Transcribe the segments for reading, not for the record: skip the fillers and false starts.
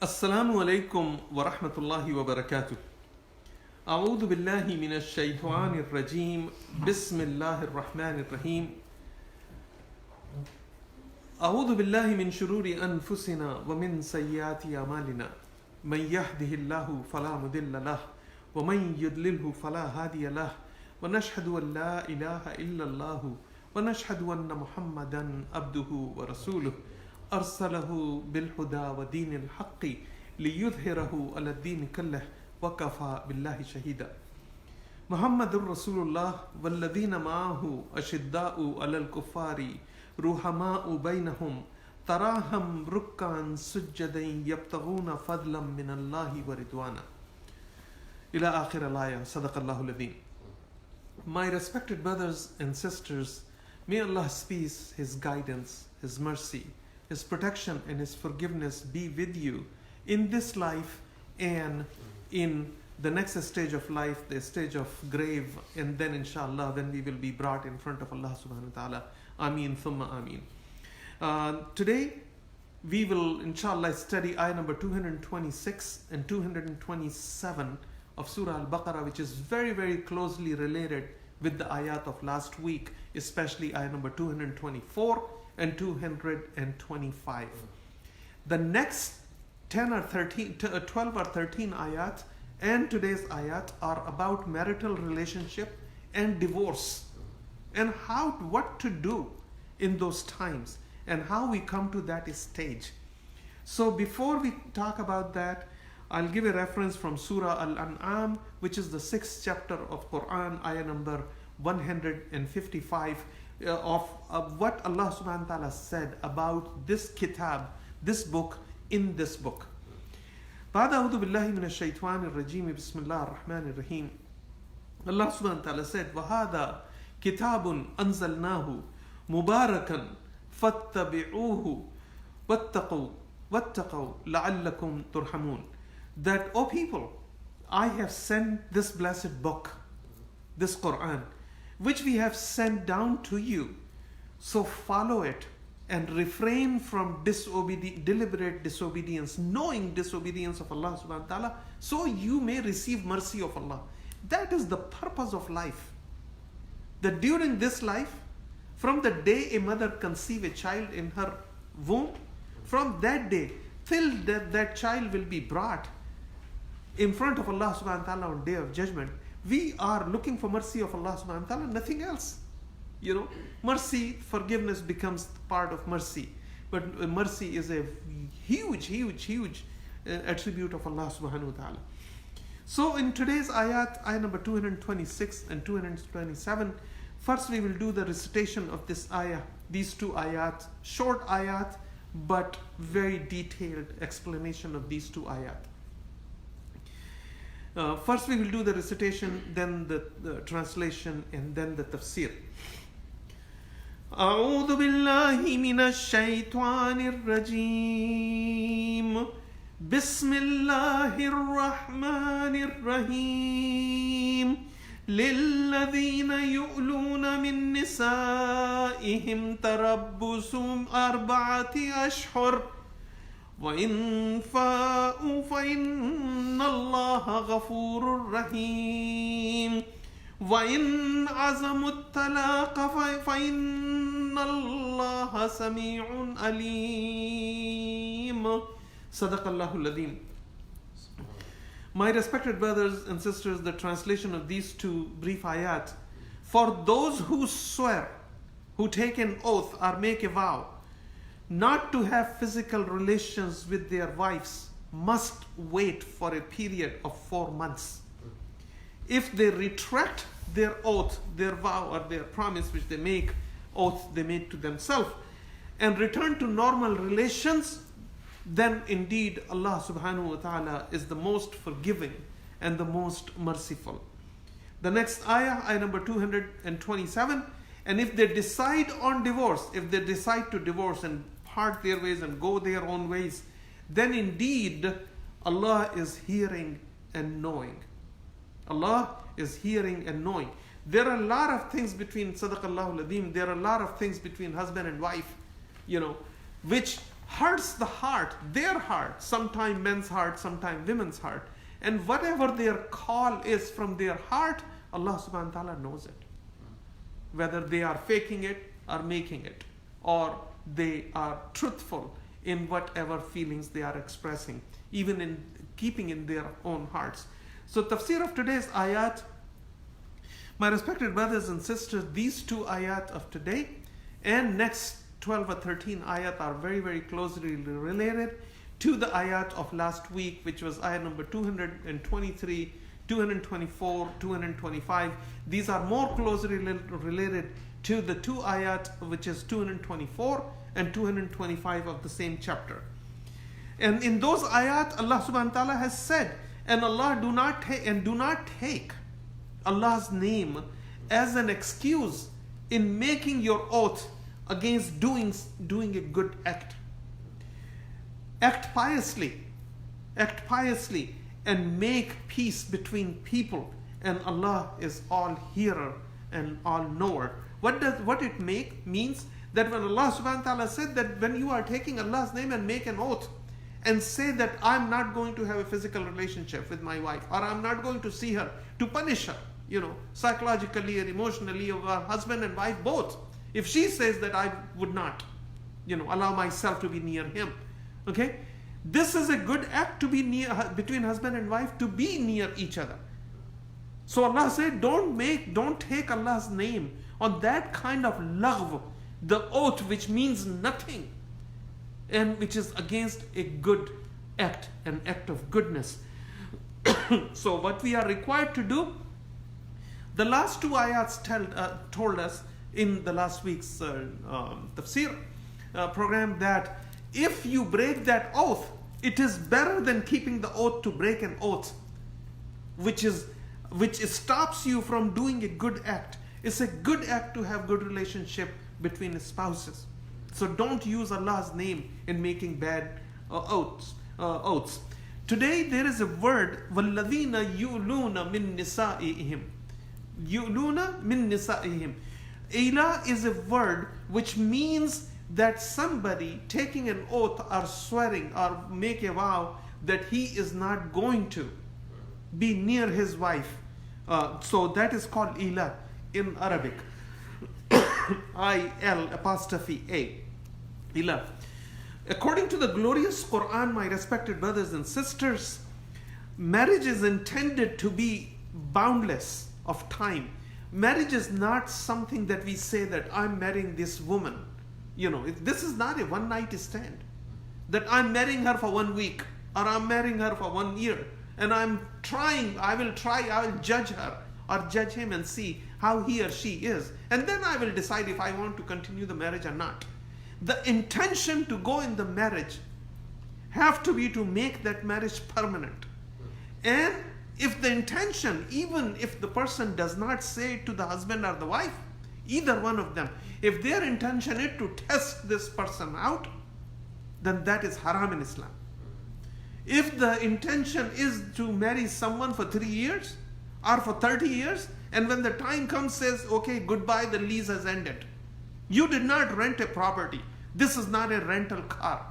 Assalamu alaikum wa rahmatullahi wa barakatuh. A'udhu billahi minash shaytanir rajim. Bismillahir rahmanir rahim. A'udhu billahi min shururi anfusina wa min sayyati amalina. Man yahdihillahu fala mudilla lah wa man yudlilhu fala hadiya lah. Wa nashhadu an la ilaha illa Allah wa nashhadu anna Muhammadan abduhu wa rasuluh. أرسله بالهدى ودين الحق ليظهره على الدين كله وكفى بالله شهيدا محمد رسول الله والذين معه أشداء على الكفار رحماء بينهم تراهم ركعا سجدا يبتغون فضلا من الله ورضوانا إلى آخر الآية صدق الله العظيم. My respected brothers and sisters, may Allah's peace, His guidance, His mercy, His protection and His forgiveness be with you in this life and in the next stage of life, the stage of grave, and then inshallah when we will be brought in front of Allah subhanahu wa ta'ala. Ameen thumma ameen. Today we will inshallah study ayah number 226 and 227 of Surah Al-Baqarah, which is very closely related with the ayat of last week, especially ayah number 224 and 225. The next 10 or 13, 12 or 13 ayat and today's ayat are about marital relationship and divorce and what to do in those times and how we come to that stage. So before we talk about that, I'll give a reference from Surah Al-An'am, which is the 6th chapter of Quran, ayah number 155. Of what Allah subhanahu wa ta'ala said about this kitab, this book, in this book. بعد أعوذ بالله من الشيطان الرجيم بسم الله الرحمن الرحيم. Allah subhanahu wa ta'ala said وهذا كتاب أنزلناه مباركا فاتبعوه واتقوا لعلكم ترحمون. That, O people, I have sent this blessed book, this Quran, which we have sent down to you. So follow it and refrain from deliberate disobedience, knowing disobedience of Allah subhanahu wa ta'ala, so you may receive mercy of Allah. That is the purpose of life. That during this life, from the day a mother conceives a child in her womb, from that day till that child will be brought in front of Allah subhanahu wa ta'ala on day of judgment, we are looking for mercy of Allah subhanahu wa ta'ala, nothing else. You know, mercy, forgiveness becomes part of mercy. But mercy is a huge attribute of Allah subhanahu wa ta'ala. So in today's ayat number 226 and 227, first we will do the recitation of this ayah, these two ayat, short ayat, but very detailed explanation of these two ayat. First we will do the recitation, then the translation, and then the tafsir. أعوذ بالله من الشيطان الرجيم بسم الله الرحمن الرحيم للذين يؤلون من نسائهم تربص 4 أشهر وإن فاءوا فإن الله غفور رحيم وإن عزموا الطلاق فإن الله سميع عليم صدق الله العظيم. My respected brothers and sisters, the translation of these two brief ayat: for those who swear, who take an oath or make a vow not to have physical relations with their wives, must wait for a period of 4 months. If they retract their oath, their vow or their promise which they make, oath they made to themselves, and return to normal relations, then indeed Allah subhanahu wa ta'ala is the most forgiving and the most merciful. The next ayah number 227, and if they decide on divorce, if they decide to divorce and part their ways and go their own ways, then indeed Allah is hearing and knowing. Allah is hearing and knowing. There are a lot of things between Sadaqallahu Al-Azim, there are a lot of things between husband and wife, which hurts the heart, their heart, sometimes men's heart, sometimes women's heart. And whatever their call is from their heart, Allah subhanahu wa ta'ala knows it. Whether they are faking it or making it, or they are truthful in whatever feelings they are expressing, even in keeping in their own hearts. So tafsir of today's ayat, my respected brothers and sisters, these two ayat of today and next 12 or 13 ayat are very, very closely related to the ayat of last week, which was ayat number 223, 224, 225. These are more closely related to the two ayat, which is 224 and 225 of the same chapter. And in those ayat, Allah subhanahu wa ta'ala has said, and Allah do not take Allah's name as an excuse in making your oath against doing a good act. Act piously and make peace between people, and Allah is all hearer and all knower. What it means that when Allah subhanahu wa ta'ala said that when you are taking Allah's name and make an oath and say that I'm not going to have a physical relationship with my wife, or I'm not going to see her, to punish her, psychologically and emotionally, or husband and wife both. If she says that I would not, allow myself to be near him, okay? This is a good act to be near, between husband and wife, to be near each other. So Allah said, don't take Allah's name on that kind of lagh, the oath which means nothing, and which is against a good act, an act of goodness. So what we are required to do, the last two ayats told us in the last week's Tafsir program that if you break that oath, it is better than keeping the oath to break an oath, which stops you from doing a good act. It's a good act to have good relationship between spouses. So don't use Allah's name in making bad oaths. Today there is a word, وَالَّذِينَ يُؤْلُونَ مِن نِسَائِهِمْ. يُؤْلُونَ مِن نِسَائِهِمْ. Ila is a word which means that somebody taking an oath or swearing or make a vow that he is not going to be near his wife. So that is called ila in Arabic. I-L''A. Ila. According to the glorious Quran, my respected brothers and sisters, marriage is intended to be boundless of time. Marriage is not something that we say that I'm marrying this woman. This is not a one night stand. That I'm marrying her for 1 week, or I'm marrying her for 1 year, and I will judge her or judge him and see how he or she is. And then I will decide if I want to continue the marriage or not. The intention to go in the marriage have to be to make that marriage permanent. And if the intention, even if the person does not say it to the husband or the wife, either one of them, if their intention is to test this person out, then that is haram in Islam. If the intention is to marry someone for 3 years or for 30 years, and when the time comes says, okay, goodbye, the lease has ended. You did not rent a property. This is not a rental car.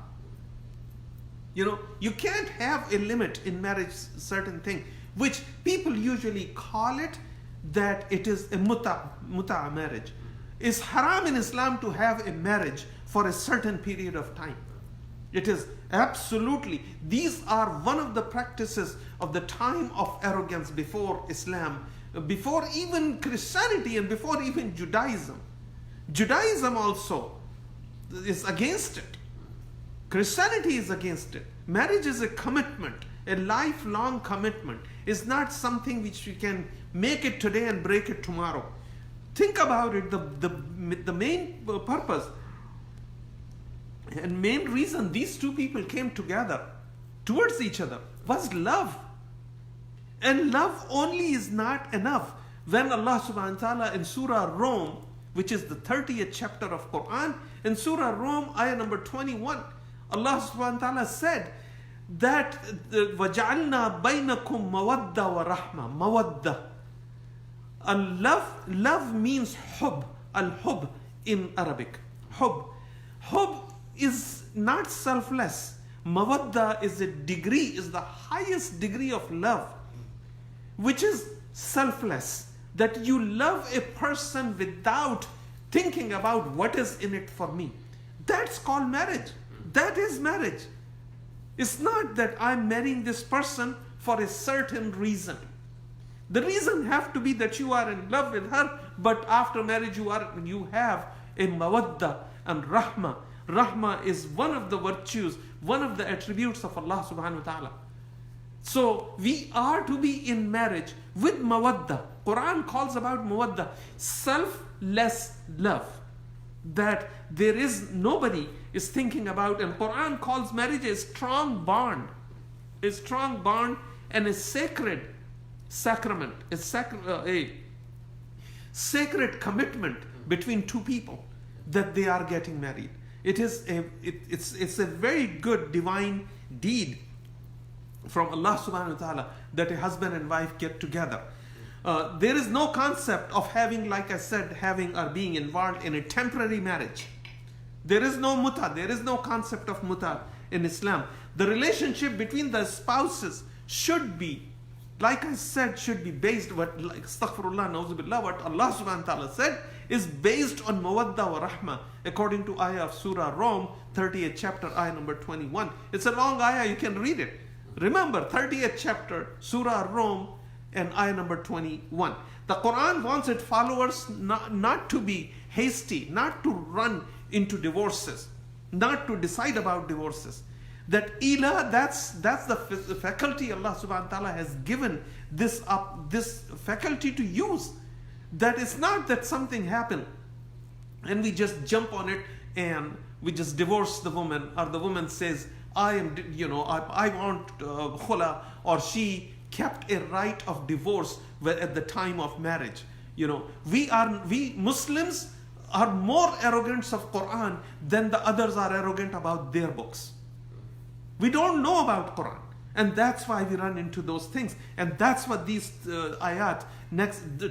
You can't have a limit in marriage, certain thing, which people usually call it that it is a muta marriage. It's haram in Islam to have a marriage for a certain period of time. It is absolutely, these are one of the practices of the time of arrogance before Islam, before even Christianity and before even Judaism. Judaism also is against it. Christianity is against it. Marriage is a commitment, a lifelong commitment. It's not something which you can make it today and break it tomorrow. Think about it, the main purpose and main reason these two people came together towards each other was love. And love only is not enough. When Allah subhanahu wa ta'ala in Surah Rum, which is the 30th chapter of Quran, in Surah Rum, ayah number 21, Allah subhanahu wa ta'ala said that وَجَعَلْنَا بَيْنَكُمْ مَوَدَّةً وَرَحْمَةً. Mawadda. Love means hub. Al-hub in Arabic. Hub is not selfless. Mawadda is the highest degree of love, which is selfless. That you love a person without thinking about what is in it for me. That's called marriage. That is marriage. It's not that I'm marrying this person for a certain reason. The reason have to be that you are in love with her, but after marriage you have a mawadda and rahma. Rahma is one of the virtues, one of the attributes of Allah subhanahu wa ta'ala. So we are to be in marriage with mawadda. Quran calls about mawadda, selfless love. That there is nobody is thinking about, and Quran calls marriage a strong bond. A strong bond and a sacred sacrament, a sacred commitment between two people that they are getting married. It's a very good divine deed from Allah subhanahu wa ta'ala that a husband and wife get together. There is no concept of having, like I said, having or being involved in a temporary marriage. There is no muta, there is no concept of muta in Islam. The relationship between the spouses should be, like I said, should be based, astaghfirullah, na'uzubillah, what Allah subhanahu wa ta'ala said is based on mawadda wa rahma, according to ayah of Surah Rum, 30th chapter, ayah number 21. It's a long ayah, you can read it. Remember, 30th chapter, Surah Rum, and ayah number 21. The Quran wants its followers not to be hasty, not to run into divorces, not to decide about divorces. That ilah, that's the faculty Allah subhanahu wa ta'ala has given this faculty to use. That it's not that something happened and we just jump on it and we just divorce the woman, or the woman says, I want khula, or she kept a right of divorce at the time of marriage. We Muslims are more arrogant of Quran than the others are arrogant about their books. We don't know about Quran, and that's why we run into those things. And that's what these ayat,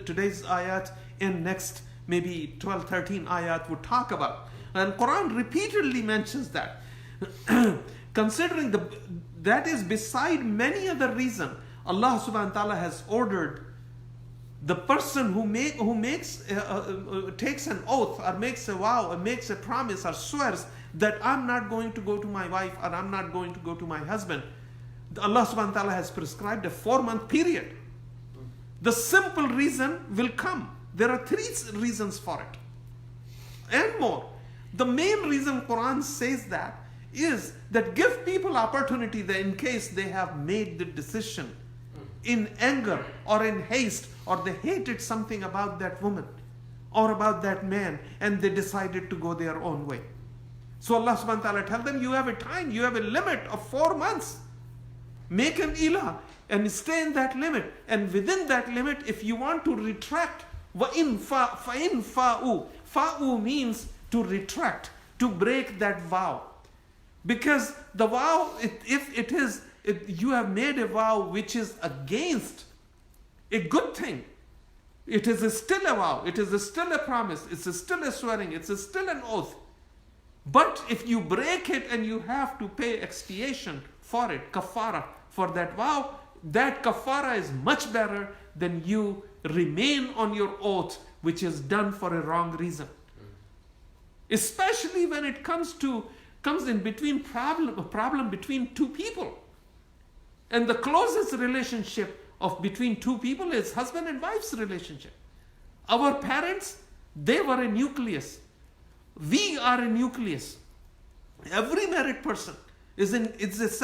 today's ayat and next maybe 12, 13 ayat would talk about. And Quran repeatedly mentions that. Considering that is beside many other reasons, Allah subhanahu wa ta'ala has ordered the person who takes an oath or makes a vow or makes a promise or swears that I'm not going to go to my wife or I'm not going to go to my husband. Allah subhanahu wa ta'ala has prescribed a 4-month period. The simple reason will come. There are 3 reasons for it and more. The main reason Quran says that is that give people opportunity that in case they have made the decision in anger or in haste, or they hated something about that woman or about that man and they decided to go their own way. So Allah subhanahu wa ta'ala tell them, you have a time, you have a limit of 4 months. Make an ilah and stay in that limit. And within that limit, if you want to retract, fa'in fa'u. Fa'u means to retract, to break that vow. Because the vow, if you have made a vow which is against a good thing, it is still a vow, it is still a promise, it's still a swearing, it's still an oath. But if you break it and you have to pay expiation for it, kafara, for that vow, that kafara is much better than you remain on your oath, which is done for a wrong reason. Especially when it comes in between problem between 2 people. And the closest relationship between 2 people is husband and wife's relationship. Our parents, they were a nucleus. We are a nucleus. Every married person is its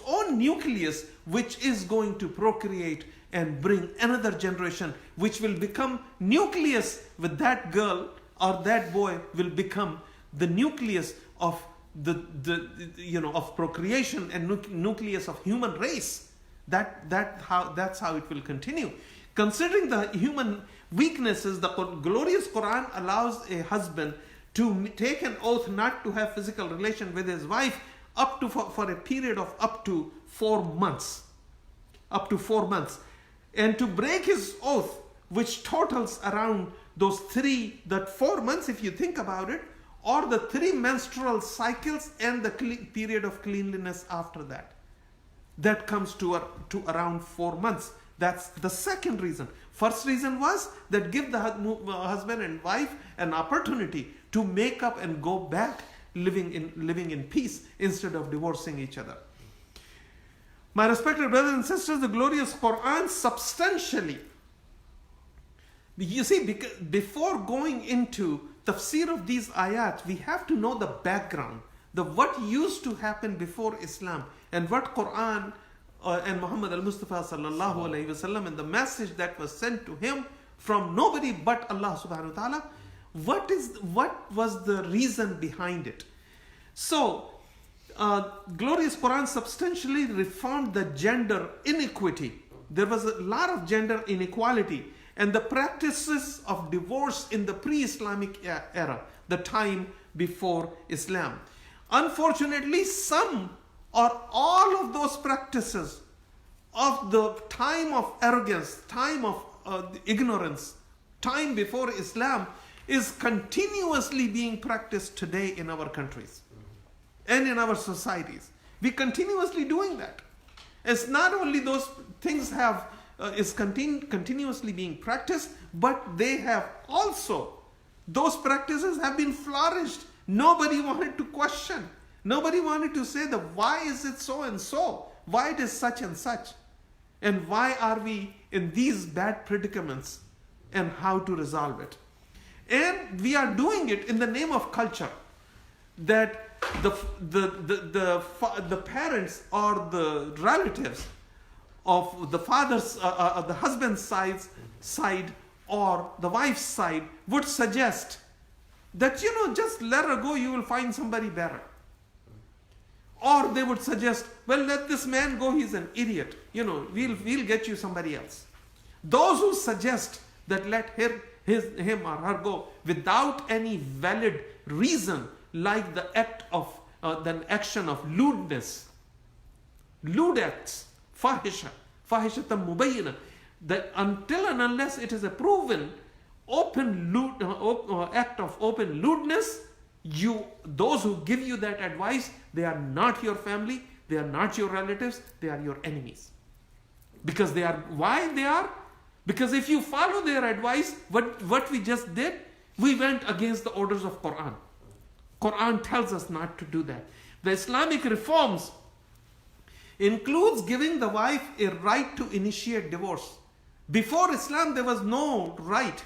own nucleus, which is going to procreate and bring another generation, which will become nucleus with that girl or that boy will become the nucleus of of procreation and nucleus of human race. That's how it will continue. Considering the human weaknesses, the glorious Quran allows a husband to take an oath not to have physical relation with his wife for a period of up to 4 months. Up to 4 months. And to break his oath, which totals around that 4 months, if you think about it, or the 3 menstrual cycles and the period of cleanliness after that. That comes to around 4 months. That's the second reason. First reason was that give the husband and wife an opportunity to make up and go back living in peace instead of divorcing each other. My respected brothers and sisters, the glorious Quran substantially, you see, before going into tafsir of these ayat, we have to know the background, what used to happen before Islam, and what Quran and Muhammad al-Mustafa sallallahu alayhi wasallam and the message that was sent to him from nobody but Allah subhanahu wa ta'ala, what was the reason behind it. So, glorious Quran substantially reformed the gender inequity. There was a lot of gender inequality and the practices of divorce in the pre-Islamic era, the time before Islam. Unfortunately, some or all of those practices of the time of arrogance, time of ignorance, time before Islam is continuously being practiced today in our countries and in our societies. We continuously doing that. It's not only those things is continuously being practiced, but they have also, those practices have been flourished. Nobody wanted to question. Nobody wanted to say why is it so and so? Why it is such and such? And why are we in these bad predicaments and how to resolve it? And we are doing it in the name of culture. That the parents or the relatives of the father's, the husband's side or the wife's side would suggest that, just let her go, you will find somebody better. Or they would suggest, well, let this man go, he's an idiot. We'll get you somebody else. Those who suggest that let him or her go without any valid reason, like the action of lewdness, lewd acts, fahishatan mubayyana, that until and unless it is a proven act of open lewdness, those who give you that advice, they are not your family, they are not your relatives, they are your enemies. Because why they are? Because if you follow their advice, what we just did, we went against the orders of Quran. Quran tells us not to do that. The Islamic reforms includes giving the wife a right to initiate divorce. Before Islam, there was no right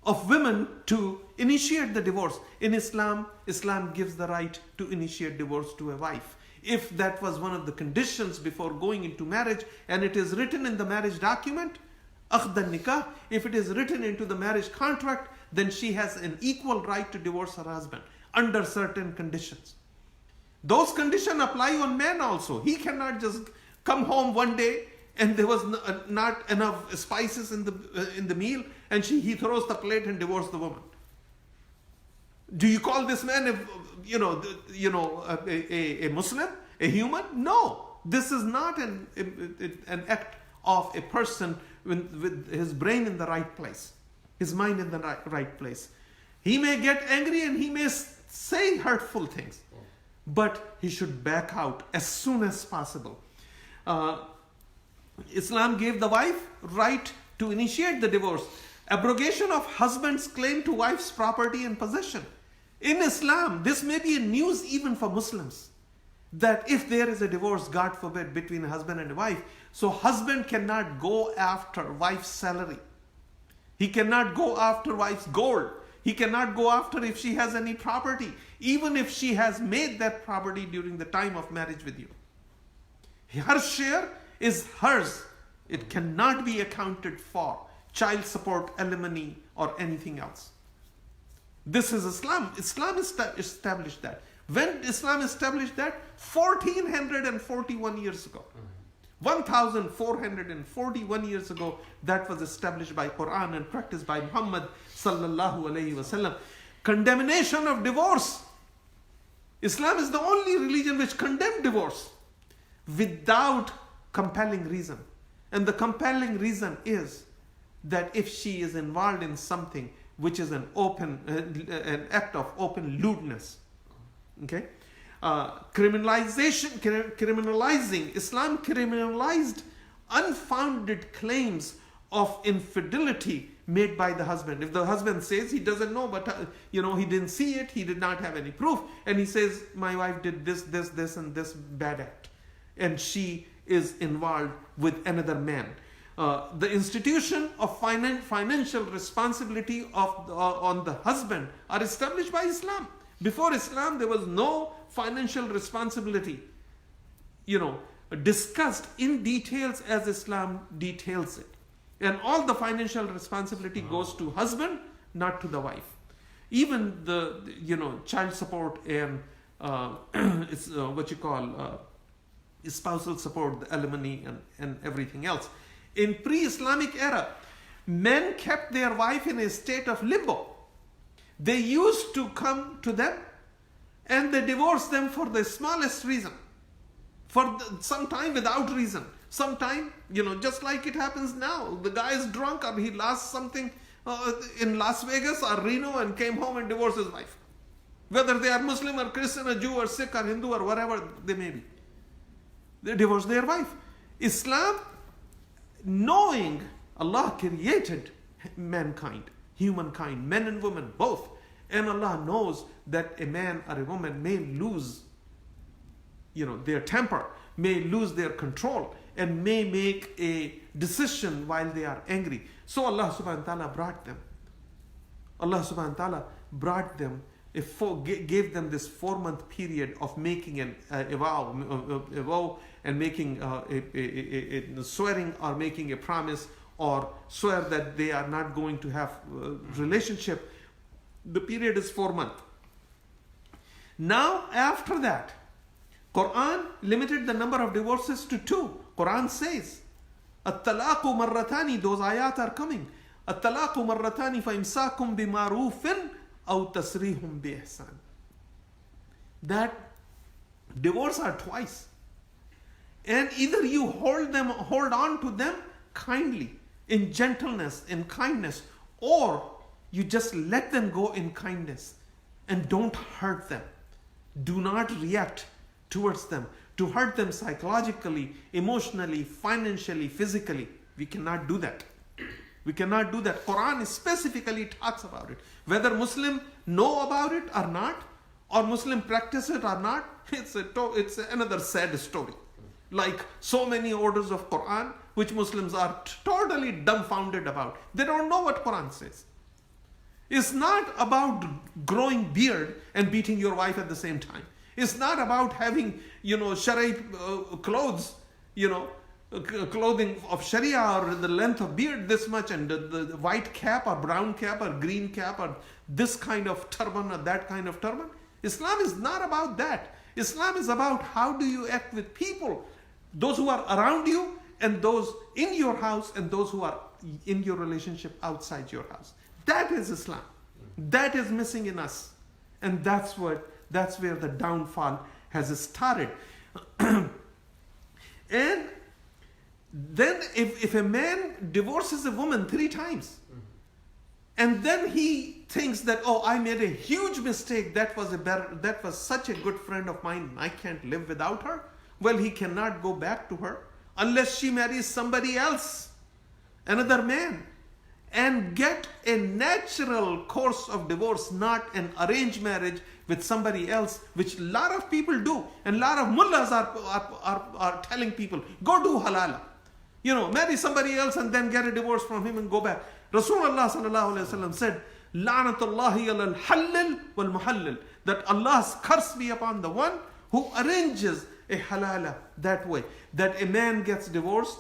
of women to initiate the divorce. In Islam, Islam gives the right to initiate divorce to a wife. If that was one of the conditions before going into marriage, and it is written in the marriage document, akhdan nikah, if it is written into the marriage contract, then she has an equal right to divorce her husband under certain conditions. Those conditions apply on men also. He cannot just come home one day and there was not enough spices in the meal, and he throws the plate and divorces the woman. Do you call this man a Muslim, a human? No, this is not an act of a person with his brain in the right place, his mind in the right place. He may get angry and he may say hurtful things, but he should back out as soon as possible. Islam gave the wife right to initiate the divorce. Abrogation of husband's claim to wife's property and possession. In Islam, this may be a news even for Muslims, that if there is a divorce, God forbid, between a husband and a wife, so husband cannot go after wife's salary. He cannot go after wife's gold. He cannot go after if she has any property, even if she has made that property during the time of marriage with you. Her share is hers. It cannot be accounted for. Child support, alimony, or anything else. This is Islam. Islam established that. When Islam established that? 1441 years ago. 1441 years ago, that was established by Quran and practiced by Muhammad sallallahu alayhi wasallam. Condemnation of divorce. Islam is the only religion which condemned divorce without compelling reason. And the compelling reason is that if she is involved in something which is an act of open lewdness. Okay? Criminalizing, Islam criminalized unfounded claims of infidelity made by the husband. If the husband says he doesn't know, but he didn't see it, he did not have any proof, and he says, my wife did this, and this bad act, and she is involved with another man. The institution of financial responsibility on the husband are established by Islam. Before Islam, there was no financial responsibility, discussed in details as Islam details it. And all the financial responsibility goes to husband, not to the wife. Even the, child support and spousal support, the alimony and everything else. In pre-Islamic era, men kept their wife in a state of limbo. They used to come to them and they divorced them for the smallest reason. Some time without reason. Sometime, just like it happens now. The guy is drunk or he lost something in Las Vegas or Reno and came home and divorced his wife. Whether they are Muslim or Christian or Jew or Sikh or Hindu or whatever they may be. They divorce their wife. Islam, knowing Allah created mankind, humankind, men and women, both. And Allah knows that a man or a woman may lose, their temper, may lose their control, and may make a decision while they are angry. So Allah subhanahu wa ta'ala brought them. Allah subhanahu wa ta'ala brought them, gave them this 4-month period of making a vow and making a swearing or making a promise or swear that they are not going to have relationship. The period is 4 months. Now after that, Quran limited the number of divorces to 2. Quran says, At-talaqu marratani, those ayat are coming. At-talaqu marratani fa-imsakum bi-marufin aw tasrihum bi-ihsan. That divorce are twice. And either you hold on to them kindly, in gentleness, in kindness, or you just let them go in kindness and don't hurt them. Do not react towards them to hurt them psychologically, emotionally, financially, physically. We cannot do that. We cannot do that. Quran specifically talks about it. Whether Muslim know about it or not, or Muslim practice it or not, it's another sad story. Like so many orders of Quran, which Muslims are totally dumbfounded about. They don't know what Quran says. It's not about growing beard and beating your wife at the same time. It's not about having, Sharia clothes, clothing of Sharia or the length of beard this much and the white cap or brown cap or green cap or this kind of turban or that kind of turban. Islam is not about that. Islam is about how do you act with people, those who are around you and those in your house and those who are in your relationship outside your house. That is Islam. That is missing in us. And that's where the downfall has started. And then if a man divorces a woman 3 times, and then he thinks that, I made a huge mistake, that was such a good friend of mine, I can't live without her. Well, he cannot go back to her unless she marries somebody else, another man, and get a natural course of divorce, not an arranged marriage with somebody else, which a lot of people do. And a lot of mullahs are telling people, go do halala. Marry somebody else and then get a divorce from him and go back. Rasulullah sallallahu alaihi wasallam said, La'natullahi ala al-halil wal-muhallil, that Allah's curse be upon the one who arranges a halala that way. That a man gets divorced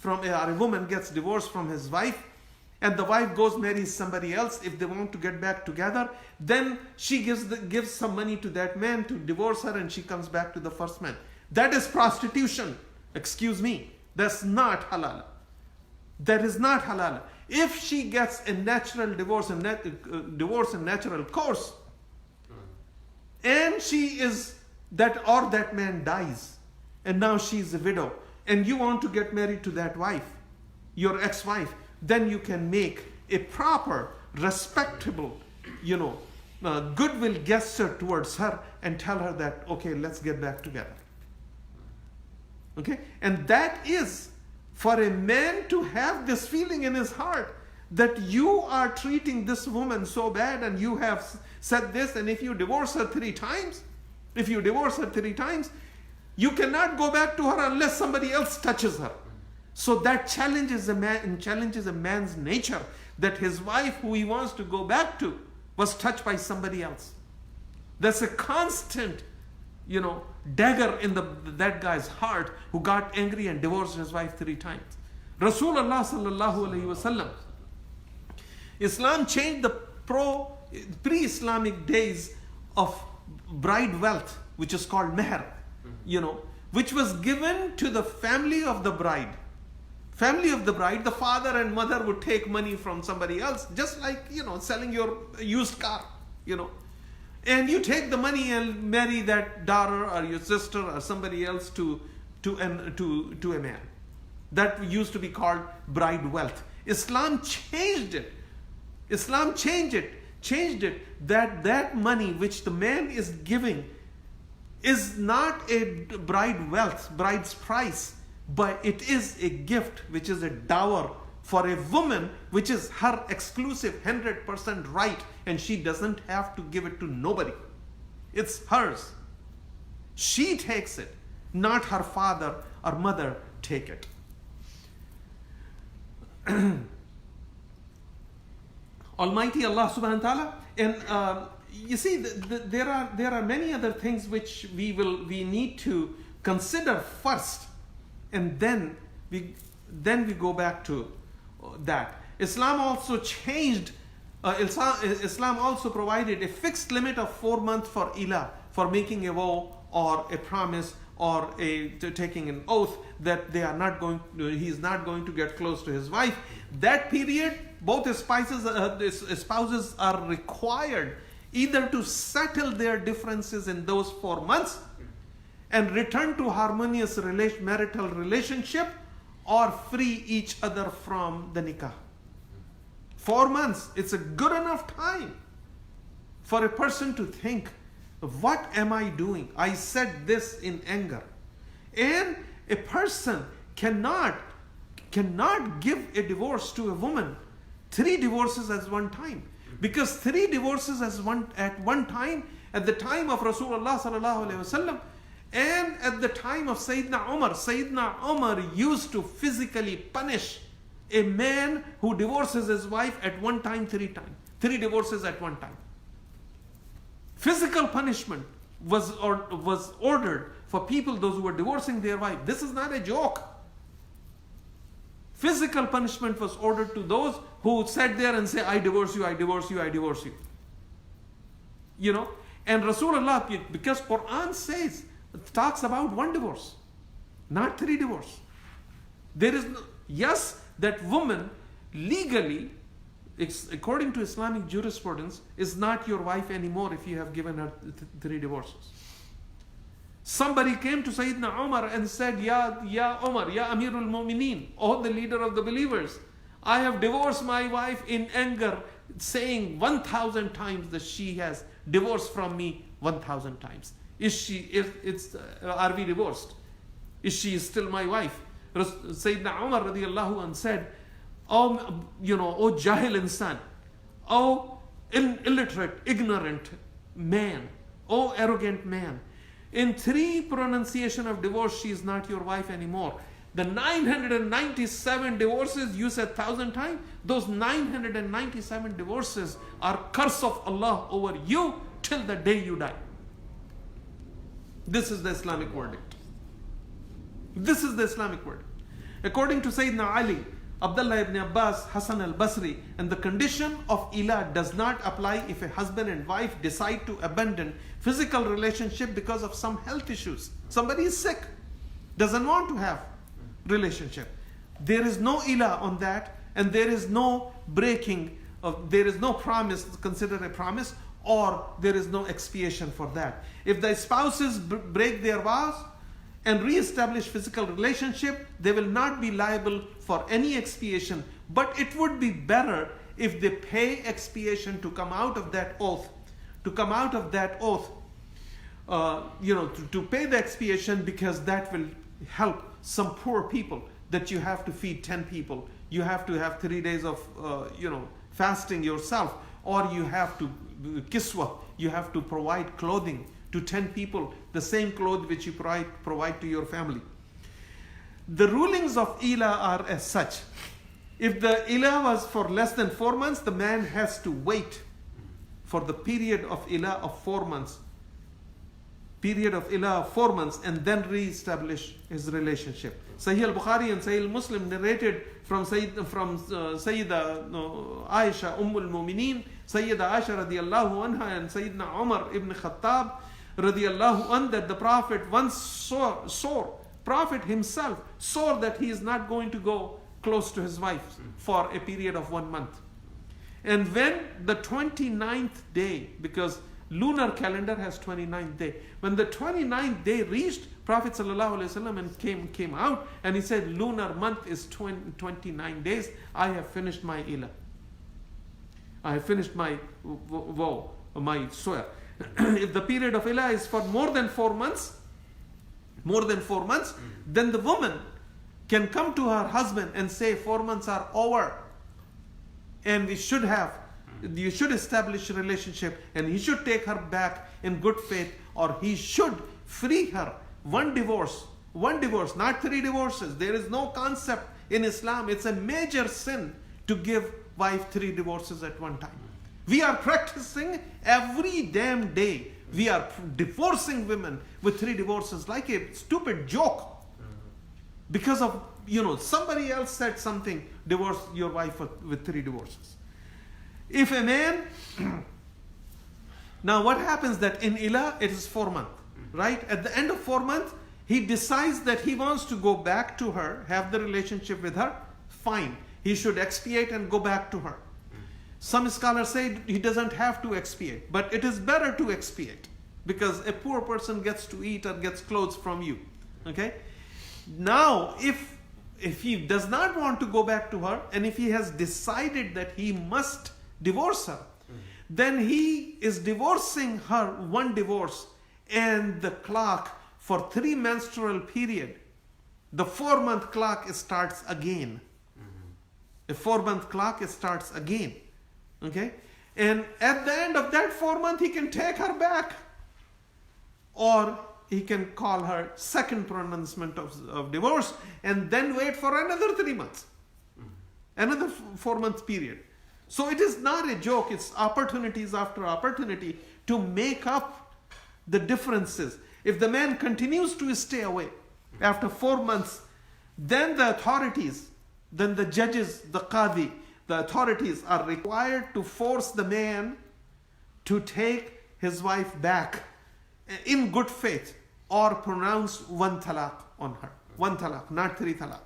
or a woman gets divorced from his wife, and the wife goes marries somebody else. If they want to get back together, then she gives some money to that man to divorce her, and she comes back to the first man. That is prostitution. Excuse me. That's not halal. That is not halal. If she gets a natural divorce and natural course, and that man dies, and now she's a widow, and you want to get married to that wife, your ex-wife, then you can make a proper respectable, goodwill gesture towards her and tell her that, okay, let's get back together. Okay? And that is for a man to have this feeling in his heart that you are treating this woman so bad and you have said this, and if you divorce her three times, you cannot go back to her unless somebody else touches her. So that challenges a man's nature, that his wife, who he wants to go back to, was touched by somebody else. That's a constant, dagger in that guy's heart who got angry and divorced his wife 3 times. Rasulullah sallallahu alaihi wasallam, Islam changed the pre-Islamic days of bride wealth, which is called mehr, which was given to the family of the bride. The father and mother would take money from somebody else, just like, selling your used car, and you take the money and marry that daughter or your sister or somebody else to a man. That used to be called bride wealth. Islam changed it. Changed it that money which the man is giving is not a bride's price, but it is a gift, which is a dower for a woman, which is her exclusive 100% right, and she doesn't have to give it to nobody. It's hers. She takes it, not her father or mother take it. Almighty Allah subhanahu wa ta'ala, and you see, there are many other things which we need to consider first, and then we go back to that. Islam also changed. Islam also provided a fixed limit of 4 months for ilah, for making a vow or a promise or taking an oath that he is not going to get close to his wife. That period, both spouses are required either to settle their differences in those 4 months and return to harmonious marital relationship, or free each other from the nikah. 4 months, it's a good enough time for a person to think, what am I doing? I said this in anger. And a person cannot give a divorce to a woman 3 divorces at one time, because 3 divorces at one time, at the time of Rasulullah sallallahu alaihi wasallam and at the time of Sayyidina Umar used to physically punish a man who divorces his wife at one time 3 times. 3 divorces at one time. Physical punishment was ordered for people, those who were divorcing their wife. This is not a joke. Physical punishment was ordered to those who sat there and say, I divorce you, I divorce you, I divorce you. And Rasulullah, because Quran talks about 1 divorce, not 3 divorce. There is yes, that woman legally, according to Islamic jurisprudence, is not your wife anymore if you have given her 3 divorces. Somebody came to Sayyidina Umar and said, Ya Umar, Ya Amirul Mu'mineen, oh the leader of the believers, I have divorced my wife in anger, saying 1,000 times that she has divorced from me 1,000 times. Are we divorced? Is she still my wife? Sayyidina Umar radiallahu anh said, oh jahil insan, oh illiterate, ignorant man, oh arrogant man. In 3 pronunciation of divorce, she is not your wife anymore. The 997 divorces you said 1,000 times, those 997 divorces are curse of Allah over you till the day you die. This is the Islamic verdict. This is the Islamic verdict. According to Sayyidina Ali, Abdullah ibn Abbas, Hassan al-Basri, and the condition of ilah does not apply if a husband and wife decide to abandon physical relationship because of some health issues. Somebody is sick, doesn't want to have relationship. There is no ilah on that, and there is no breaking of, there is no promise considered a promise, or there is no expiation for that. If the spouses break their vows and re-establish physical relationship, they will not be liable for any expiation. But it would be better if they pay expiation to come out of that oath, to come out of that oath, to pay the expiation, because that will help some poor people that you have to feed 10 people. You have to have 3 days of, fasting yourself, or you have to kiswa, you have to provide clothing to 10 people, the same clothes which you provide to your family. The rulings of Ila are as such. If the Ila was for less than 4 months, the man has to wait for the period of Ila of 4 months. Period of Ila of 4 months, and then re-establish his relationship. Sahih al-Bukhari and Sahih al-Muslim narrated from Sayyida Aisha al-Mu'mineen, Sayyida Aisha radiyallahu anha, and Sayyidina Umar ibn Khattab radiyallahu anhu, that the Prophet once Prophet himself saw that he is not going to go close to his wife for a period of 1 month. And when the 29th day, because lunar calendar has 29th day, when the 29th day reached, Prophet ﷺ and came out, and he said, lunar month is 29 days. I have finished my Ila. I have finished my vow, my swear. If the period of Ila is for more than 4 months, then the woman can come to her husband and say, 4 months are over, and you should establish a relationship, and he should take her back in good faith, or he should free her. One divorce, not 3 divorces. There is no concept in Islam. It's a major sin to give wife 3 divorces at one time. We are practicing every damn day. We are divorcing women with 3 divorces like a stupid joke. Because of, somebody else said something, divorce your wife with 3 divorces. If a man, now what happens that in Ila, it is 4 months, right? At the end of 4 months, he decides that he wants to go back to her, have the relationship with her, fine. He should expiate and go back to her. Some scholars say he doesn't have to expiate, but it is better to expiate, because a poor person gets to eat or gets clothes from you, okay? Now, if he does not want to go back to her, and if he has decided that he must divorce her, then he is divorcing her 1 divorce, and the clock for 3 menstrual period, the 4-month clock starts again. A 4-month clock starts again, okay? And at the end of that 4 month, he can take her back, or he can call her second pronouncement of divorce, and then wait for another 3 months, another 4-month period. So it is not a joke. It's opportunities after opportunity to make up the differences. If the man continues to stay away after 4 months, then the authorities, then the judges, the qadi, the authorities are required to force the man to take his wife back in good faith, or pronounce 1 talaq on her. 1 talaq, not 3 talaq.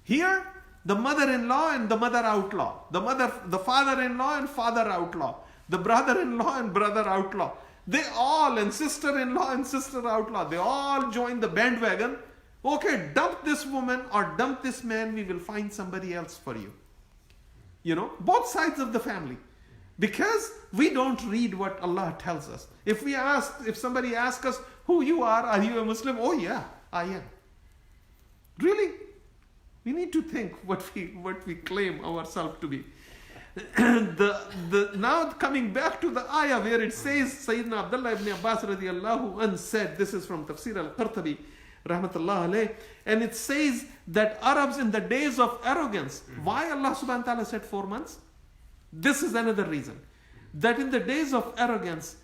Here, the mother-in-law and the mother-outlaw, the father-in-law and father-outlaw, the brother-in-law and brother-outlaw, they all, and sister-in-law and sister-outlaw, they all join the bandwagon. Okay, dump this woman or dump this man, we will find somebody else for you. Both sides of the family. Because we don't read what Allah tells us. If somebody asks us, who you are you a Muslim? Oh yeah, I am. Really? We need to think what we claim ourselves to be. Now coming back to the ayah where it says, Sayyidina Abdullah ibn Abbas radiyallahu anhu said, this is from Tafsir Al-Qur'an rahmatullah alayh, and it says that Arabs in the days of arrogance, why Allah subhanahu wa ta'ala said 4 months? This is another reason. That in the days of arrogance,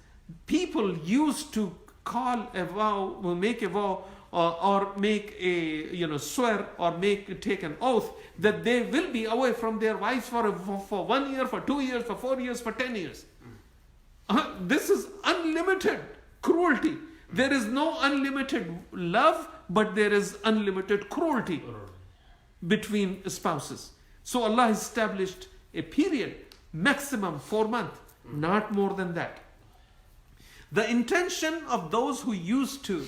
people used to call a vow, make a vow, or make a swear, or take an oath that they will be away from their wives for 1 year, for 2 years, for 4 years, for 10 years. This is unlimited cruelty. There is no unlimited love, but there is unlimited cruelty between spouses. So Allah established a period, maximum 4 months, not more than that. The intention of those who used to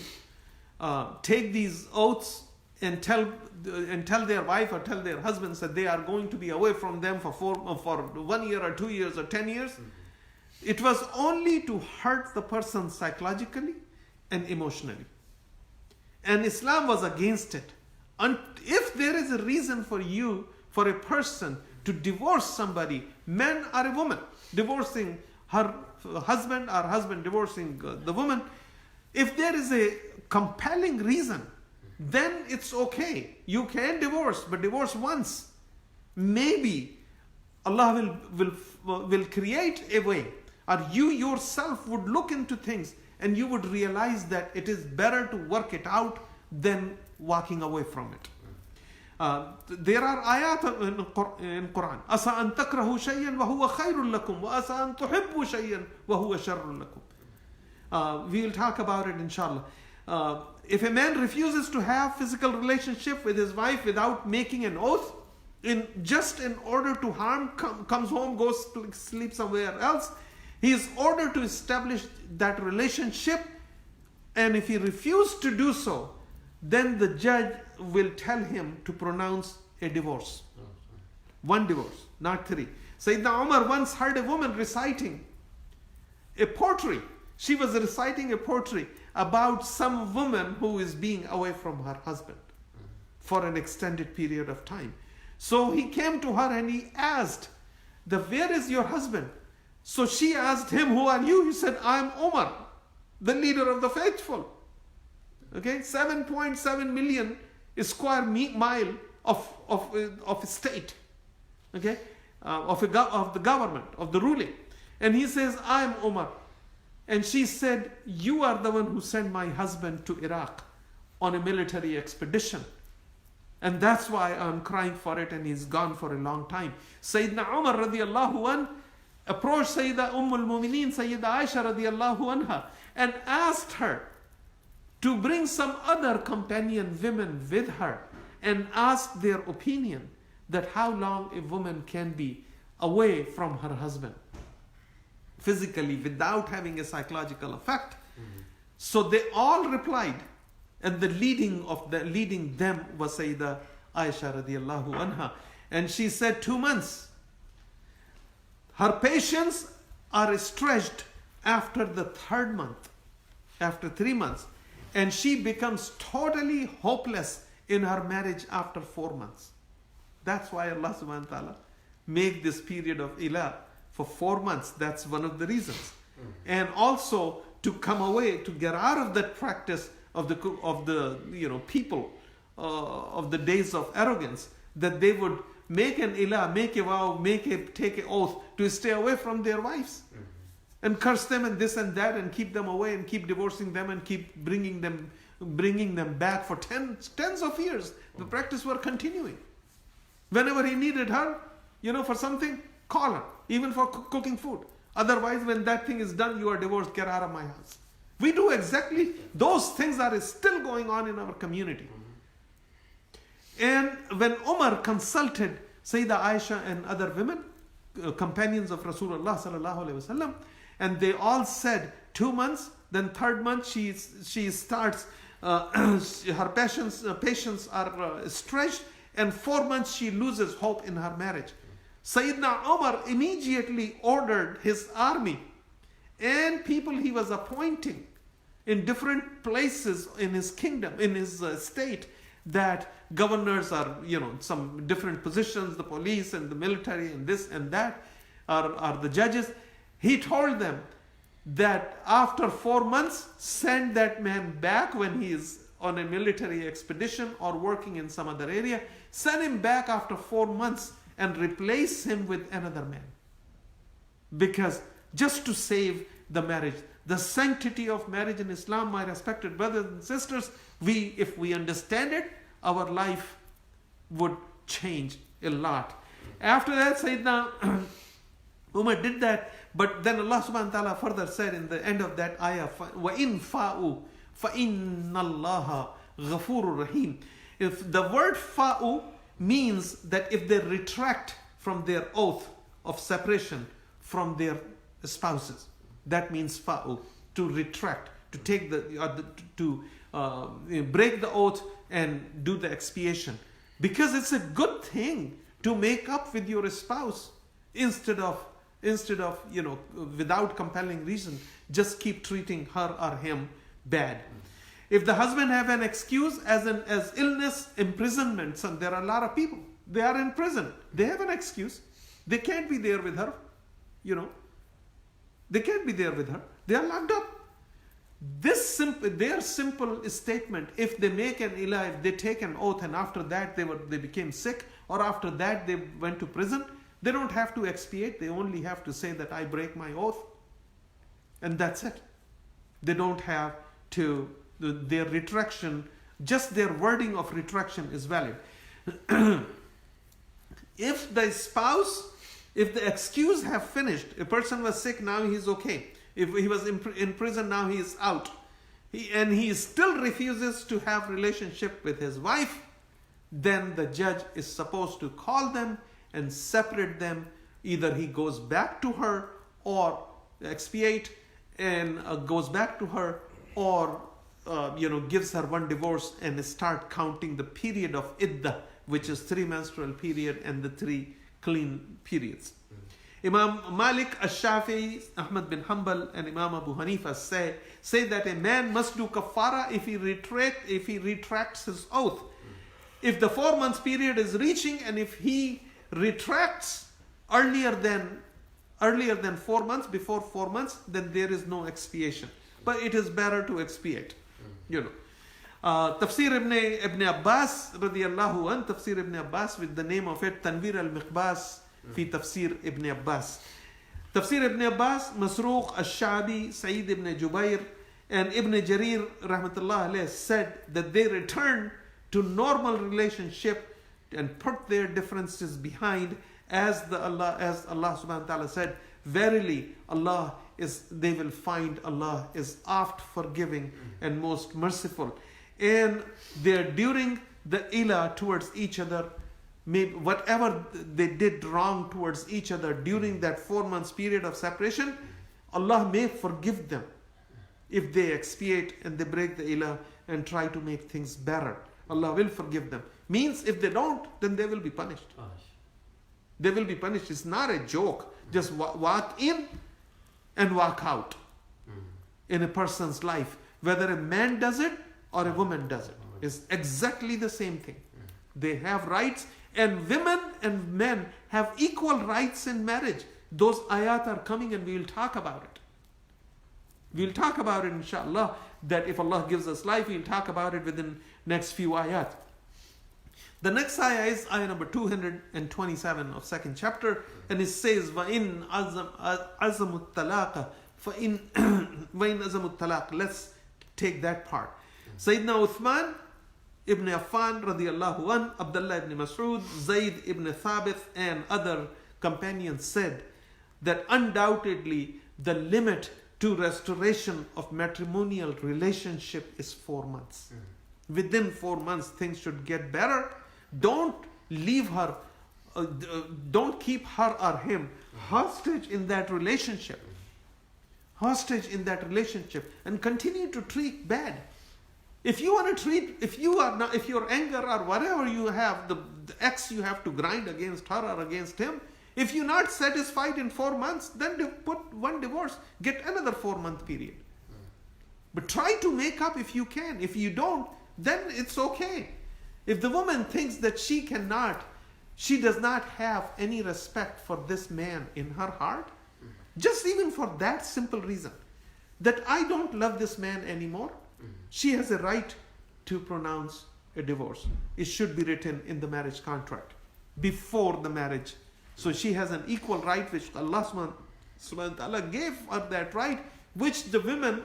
take these oaths and tell their wife or tell their husbands that they are going to be away from them for 1 year or 2 years or 10 years, it was only to hurt the person psychologically and emotionally. And Islam was against it. And if there is a reason for a person to divorce somebody, man or a woman, divorcing her husband or husband divorcing the woman, if there is a compelling reason, then it's okay. You can divorce, but divorce once. Maybe Allah will create a way, or you yourself would look into things and you would realize that it is better to work it out than walking away from it. There are ayat in Quran. Asa an takrahu shay'an wa huwa khairul lakum wa asa an tuhibbu shay'an wa huwa sharrul lakum. We will talk about it inshallah. If a man refuses to have physical relationship with his wife without making an oath, just in order to harm, comes home, goes to sleep somewhere else, he is ordered to establish that relationship, and if he refuses to do so, then the judge will tell him to pronounce a divorce. One divorce, not 3. Sayyidina Umar once heard a woman reciting a poetry. She was reciting a poetry about some woman who is being away from her husband for an extended period of time. So he came to her and he asked, where is your husband? So she asked him, who are you? He said, I am Umar, the leader of the faithful. Okay, 7.7 million square mile of state, okay, of the government, of the ruling. And he says, I am Umar. And she said, you are the one who sent my husband to Iraq on a military expedition. And that's why I'm crying for it, and he's gone for a long time. Sayyidina Umar radiallahu anh approached Sayyida al-Mumineen, Sayyida Aisha radiallahu anha, and asked her to bring some other companion women with her and ask their opinion that how long a woman can be away from her husband physically without having a psychological effect. So they all replied, and the leading them was Sayyida Aisha radiallahu anha, and she said 2 months. Her patience are stretched after the 3rd month, after 3 months, and she becomes totally hopeless in her marriage after 4 months. That's why Allah subhanahu wa ta'ala make this period of ilah for 4 months. That's one of the reasons. And also to come away, to get out of that practice of the people of the days of arrogance, that they would make an ilah, make a vow, take an oath to stay away from their wives. And curse them and this and that, and keep them away, and keep divorcing them, and keep bringing them back for tens of years. The practice were continuing. Whenever he needed her, for something, call her, even for cooking food. Otherwise, when that thing is done, you are divorced, get out of my house. We do exactly, those things are still going on in our community. And when Umar consulted Sayyida Aisha and other women, companions of Rasulullah sallallahu alaihi wasallam, and they all said 2 months, then 3rd month she starts, her patience are stretched, and 4 months she loses hope in her marriage. Sayyidina Umar immediately ordered his army and people he was appointing in different places in his kingdom, in his state, that governors are, some different positions, the police and the military and this and that are the judges. He told them that after 4 months, send that man back when he is on a military expedition or working in some other area. Send him back after 4 months and replace him with another man. Because just to save the marriage, the sanctity of marriage in Islam, my respected brothers and sisters, if we understand it, our life would change a lot. After that, Sayyidina Umar did that, but then Allah subhanahu wa ta'ala further said in the end of that ayah, وَإِن فَاءُوا فَإِنَّ اللَّهَ غَفُورٌ رَحِيمٌ. If the word fa'u means that if they retract from their oath of separation from their spouses, that means fa'u, to retract, to take to break the oath and do the expiation. Because it's a good thing to make up with your spouse instead of without compelling reason, just keep treating her or him bad. If the husband have an excuse as illness, imprisonment, so there are a lot of people, they are in prison. They have an excuse. They can't be there with her. They can't be there with her. They are locked up. Their simple statement, if they make an ilah, if they take an oath and after that they became sick, or after that they went to prison, they don't have to expiate. They only have to say that I break my oath, and that's it. They don't have to, their retraction, just their wording of retraction is valid. If the spouse, if the excuse have finished, a person was sick, now he's okay. If he was in prison, now he is out. He still refuses to have relationship with his wife, then the judge is supposed to call them and separate them. Either he goes back to her or expiate and goes back to her, or gives her one divorce and start counting the period of iddah, which is 3 menstrual period and the 3 clean periods. Imam Malik, Ash-Shafi'i, Ahmad bin Hanbal, and Imam Abu Hanifa say that a man must do kafara if he retracts his oath. If the 4 months period is reaching, and if he retracts earlier than 4 months, before 4 months, then there is no expiation. But it is better to expiate. Tafsir Ibn Abbas radiyallahu an, Tafsir Ibn Abbas, with the name of it, Tanwir al-Miqbas fi Tafsir Ibn Abbas. Tafsir Ibn Abbas, Masruq, Ash-Sha'bi, Sa'id ibn Jubair, and Ibn Jarir rahmatullah alayh said that they returned to normal relationship and put their differences behind, as Allah subhanahu wa ta'ala said, verily they will find Allah is oft forgiving and most merciful. And they're during the ilah towards each other, maybe whatever they did wrong towards each other during that 4 months period of separation, Allah may forgive them if they expiate and they break the ilah and try to make things better. Allah will forgive them. Means if they don't, then they will be punished. They will be punished. It's not a joke. Just walk in and walk out in a person's life. Whether a man does it or a woman does it, it's exactly the same thing. They have rights, and women and men have equal rights in marriage. Those ayat are coming and we will talk about it. We'll talk about it inshallah, that if Allah gives us life, we'll talk about it within next few ayat. The next ayah is ayah number 227 of 2nd chapter, and it says, وَإِنْ عَزَمُ الطَّلَاقَ فَإِنْ وَإِنْ عَزَمُ الطَّلَاقَ. Let's take that part. Sayyidina Uthman ibn Affan radiyallahu an, Abdullah ibn Mas'ud, Zayd ibn Thabit, and other companions said that undoubtedly the limit to restoration of matrimonial relationship is 4 months. Within 4 months things should get better. Don't leave her, don't keep her or him hostage in that relationship. Hostage in that relationship, and continue to treat bad. If you want to treat, if your anger or whatever you have, the X you have to grind against her or against him, if you're not satisfied in 4 months, then put one divorce, get another 4-month period. But try to make up if you can. If you don't, then it's okay. If the woman thinks that she does not have any respect for this man in her heart, just even for that simple reason, that I don't love this man anymore, she has a right to pronounce a divorce. It should be written in the marriage contract before the marriage. So she has an equal right, which Allah subhanahu wa ta'ala gave her that right, which the women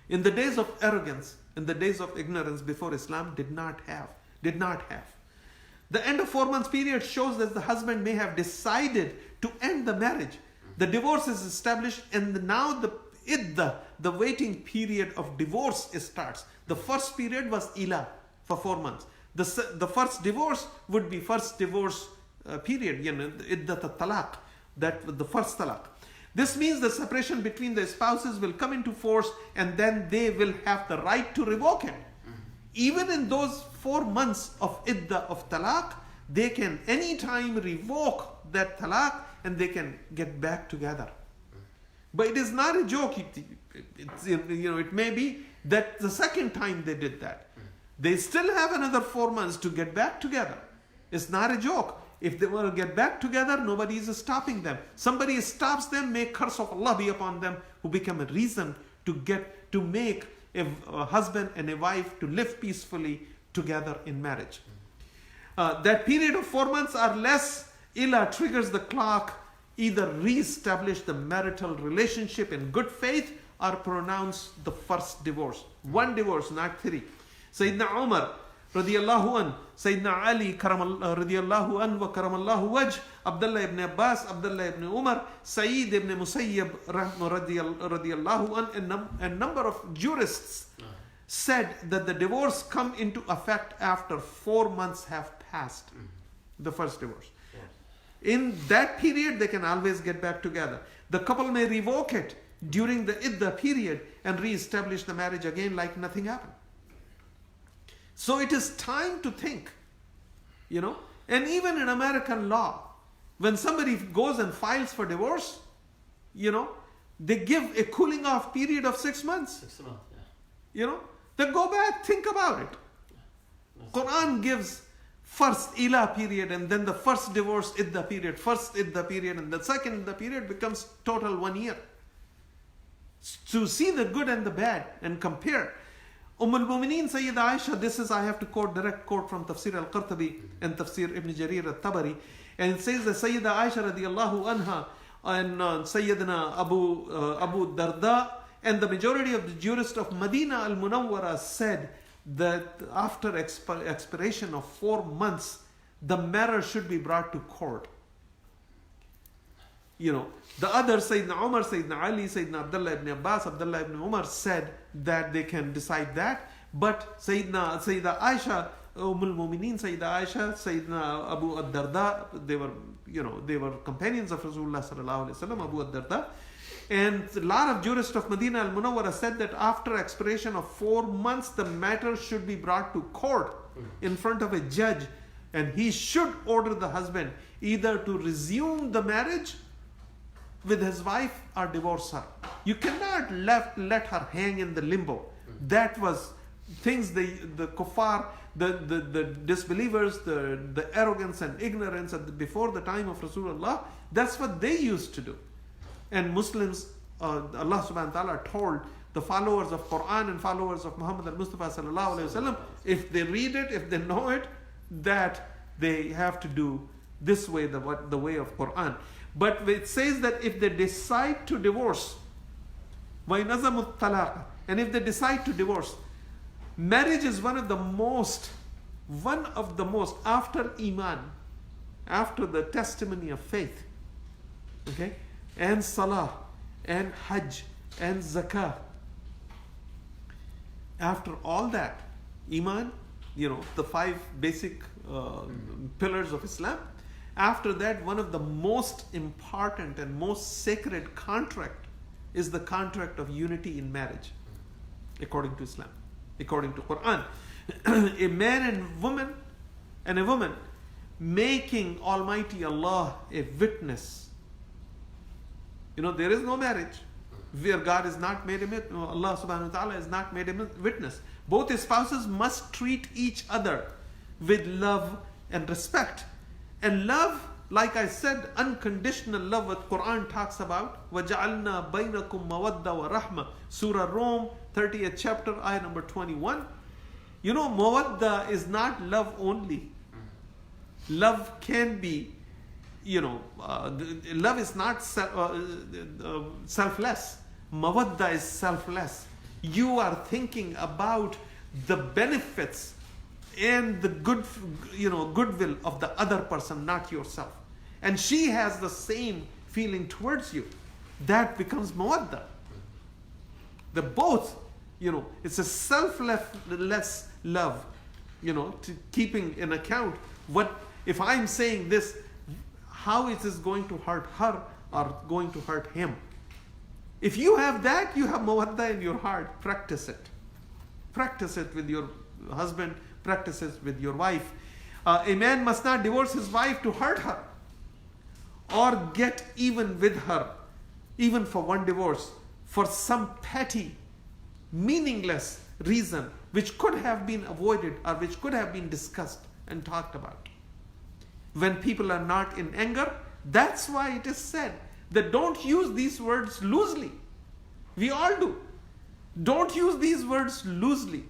in the days of arrogance, in the days of ignorance before Islam did not have. The end of 4 months period shows that the husband may have decided to end the marriage. The divorce is established, and now the iddah, the waiting period of divorce, starts. The first period was ilah for 4 months. The first divorce would be first divorce period, iddat al-talaq, that was the first talaq. This means the separation between the spouses will come into force, and then they will have the right to revoke it. Even in those 4 months of iddah of talaq, they can anytime revoke that talaq and they can get back together. But it is not a joke. It may be that the second time they did that, they still have another 4 months to get back together. It's not a joke. If they want to get back together, nobody is stopping them. Somebody stops them, may curse of Allah be upon them, who become a reason to make a husband and a wife to live peacefully together in marriage. That period of 4 months or less, Ila triggers the clock, either re-establish the marital relationship in good faith or pronounce the first divorce. One divorce, not 3. Sayyidina Umar radiyallahu an, Sayyidina Ali radiyallahu an wa karamallahu wajh, Abdullah ibn Abbas, Abdullah ibn Umar, Sayyid ibn Musayyib radiyallahu an, and a number of jurists said that the divorce come into effect after 4 months have passed. The first divorce. In that period, they can always get back together. The couple may revoke it during the iddah period and re-establish the marriage again like nothing happened. So it is time to think, and even in American law, when somebody goes and files for divorce, they give a cooling off period of 6 months. 6 months, Then go back, think about it. Quran gives first ila period and then the first divorce iddah period, and the second iddah period becomes total 1 year. To see the good and the bad and compare. al-Mumineen Sayyida Aisha, this is, I have to direct quote from Tafsir Al-Qur'an and Tafsir Ibn Jarir Al-Tabari, and it says that Sayyida Aisha radiyallahu anha and Sayyidina Abu Darda and the majority of the jurists of Medina Al-Munawwara said that after expiration of 4 months, the matter should be brought to court. The other, Sayyidina Umar, Sayyidina Ali, Sayyidina Abdullah ibn Abbas, Abdullah ibn Umar said that they can decide that. But Sayyida Aisha, al-Mumineen Sayyida Aisha, Sayyidina Abu ad-Darda, they were companions of Rasulullah sallallahu alaihi wasallam, Abu ad-Darda. And a lot of jurists of Medina al-Munawwara said that after expiration of 4 months, the matter should be brought to court in front of a judge, and he should order the husband either to resume the marriage with his wife or divorce her. You cannot let her hang in the limbo. That was things the kuffar, the disbelievers, the arrogance and ignorance before the time of Rasulullah, that's what they used to do. And Muslims, Allah subhanahu wa ta'ala told the followers of Quran and followers of Muhammad al-Mustafa sallallahu alayhi wa sallam, if they read it, if they know it, that they have to do this way, the way of Quran. But it says that if they decide to divorce, وَيْنَزَمُ الطَّلَاقَ, and if they decide to divorce, marriage is one of the most, after Iman, after the testimony of faith, okay, and Salah, and Hajj, and Zakah. After all that, Iman, the 5 basic pillars of Islam. After that, one of the most important and most sacred contract is the contract of unity in marriage, according to Islam, according to Quran. A man and a woman making Almighty Allah a witness. There is no marriage where God is not made a Allah subhanahu wa ta'ala is not made a witness. Both spouses must treat each other with love and respect. And love, like I said, unconditional love, what Quran talks about. وَجَعَلْنَا بَيْنَكُمْ مَوَدَّةً وَرَحْمَةً. Surah Rum, 30th chapter, ayah number 21. Mawadda is not love only. Love can be, love is not selfless. Mawadda is selfless. You are thinking about the benefits and the goodwill of the other person, not yourself. And she has the same feeling towards you. That becomes mawadda. The both, it's a selfless love, to keeping in account what, if I'm saying this, how it is going to hurt her or going to hurt him. If you have that, you have mawadda in your heart. Practice it. Practice it with your husband. Practice it with your wife. A man must not divorce his wife to hurt her or get even with her, even for one divorce, for some petty, meaningless reason which could have been avoided or which could have been discussed and talked about. When people are not in anger, that's why it is said that don't use these words loosely. We all do. Don't use these words loosely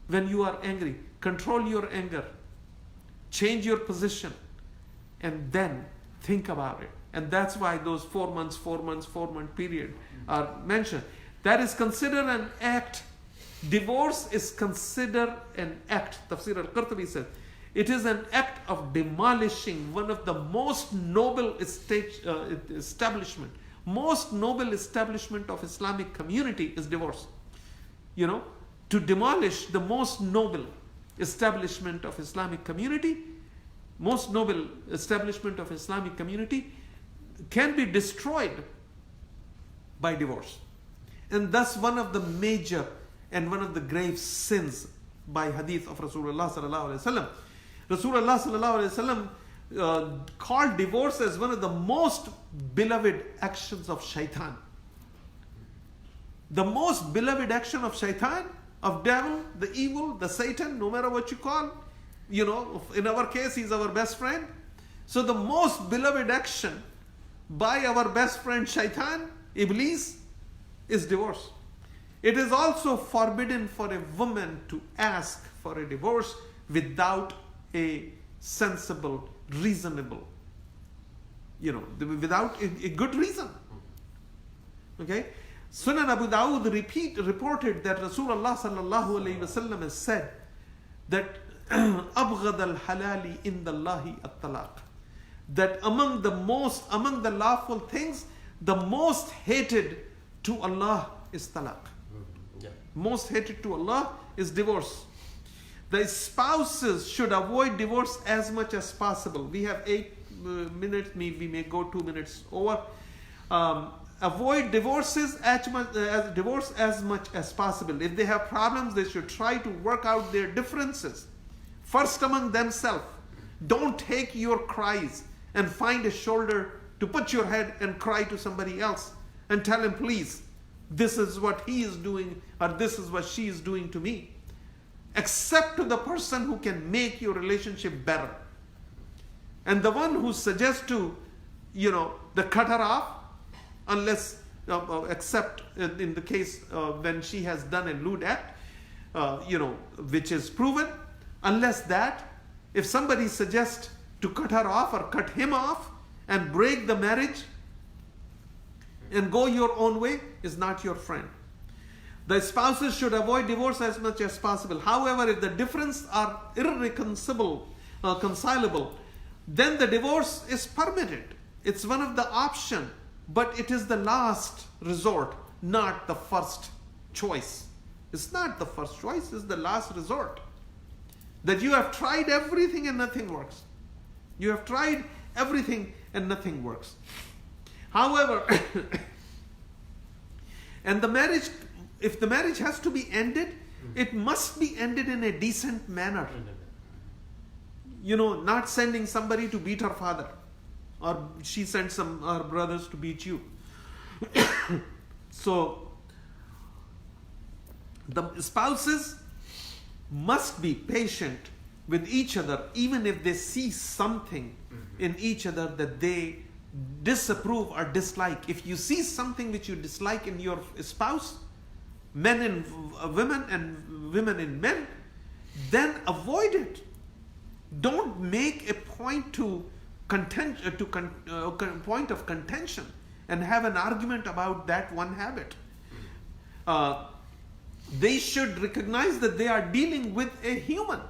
when you are angry. Control your anger. Change your position. And then think about it. And that's why those 4 month period are mentioned. That is considered an act. Divorce is considered an act. Tafsir Al-Qur'an says, it is an act of demolishing one of the most noble establishment. Most noble establishment of Islamic community is divorce. You know, to demolish the most noble establishment of Islamic community, most noble establishment of Islamic community can be destroyed by divorce. And thus one of the major and one of the grave sins by hadith of Rasulullah sallallahu alaihi wasallam. Rasulullah sallallahu alaihi wasallam called divorce as one of the most beloved actions of shaitan. The most beloved action of shaitan, of devil, the evil, the Satan, no matter what you call, you know, in our case, he's our best friend. So the most beloved action by our best friend shaitan, Iblis, is divorce. It is also forbidden for a woman to ask for a divorce without a sensible, reasonable, you know, without a good reason. Okay? Sunan Abu Dawud reported that Rasulullah sallallahu alayhi wasallam has said that أبغض الحلال إن الله الطلاق, that among the lawful things, the most hated to Allah is talaq. Yeah. Most hated to Allah is divorce. The spouses should avoid divorce as much as possible. We have 8 minutes, we may go 2 minutes over. Avoid divorces as much as possible. If they have problems, they should try to work out their differences first among themselves. Don't take your cries and find a shoulder to put your head and cry to somebody else and tell him, please, this is what he is doing or this is what she is doing to me. Accept to the person who can make your relationship better. And the one who suggests to, the cut her off, unless, except in the case when she has done a lewd act, which is proven, unless that, if somebody suggests to cut her off or cut him off and break the marriage and go your own way, is not your friend. The spouses should avoid divorce as much as possible. However, if the differences are irreconcilable, then the divorce is permitted. It's one of the options, but it is the last resort, not the first choice. It's not the first choice, it's the last resort. That you have tried everything and nothing works. You have tried everything and nothing works. However, and the marriage, if the marriage has to be ended, it must be ended in a decent manner. Not sending somebody to beat her father, or she sends her brothers to beat you. So, the spouses must be patient with each other, even if they see something in each other that they disapprove or dislike. If you see something which you dislike in your spouse, men in women and women in men, then avoid it. Don't make a point point of contention and have an argument about that one habit. They should recognize that they are dealing with a human.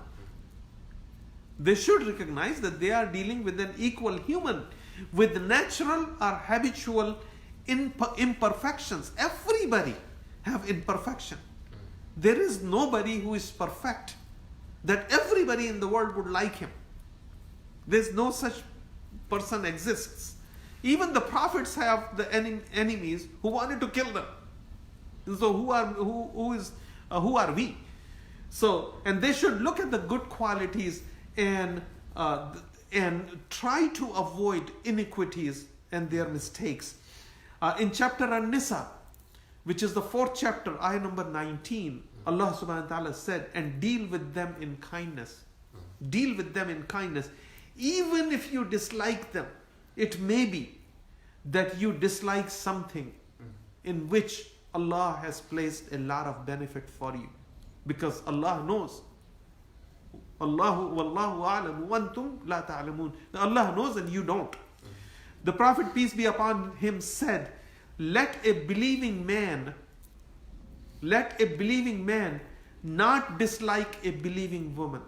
They should recognize that they are dealing with an equal human with natural or habitual imperfections. Everybody have imperfection. There is nobody who is perfect, that everybody in the world would like him. There's no such person exists. Even the prophets have the enemies who wanted to kill them. So who are we? So, and they should look at the good qualities and try to avoid iniquities and their mistakes. In chapter An-Nisa, which is the 4th chapter, ayah number 19, Allah subhanahu wa ta'ala said, and deal with them in kindness. Deal with them in kindness. Even if you dislike them, it may be that you dislike something in which Allah has placed a lot of benefit for you. Because Allah knows. Allahu wallahu a'lamu wa antum la ta'lamun. Allah knows and you don't. The Prophet, peace be upon him, said, let a believing man not dislike a believing woman.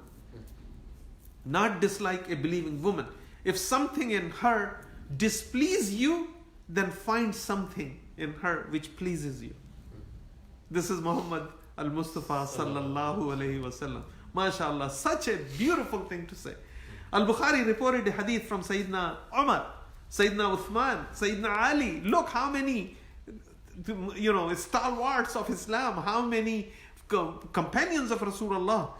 Not dislike a believing woman. If something in her displease you, then find something in her which pleases you. This is Muhammad al-Mustafa sallallahu alayhi wasallam. MashaAllah, such a beautiful thing to say. Al-Bukhari reported a hadith from Sayyidina Umar, Sayyidina Uthman, Sayyidina Ali. Look how many, stalwarts of Islam, how many companions of Rasulullah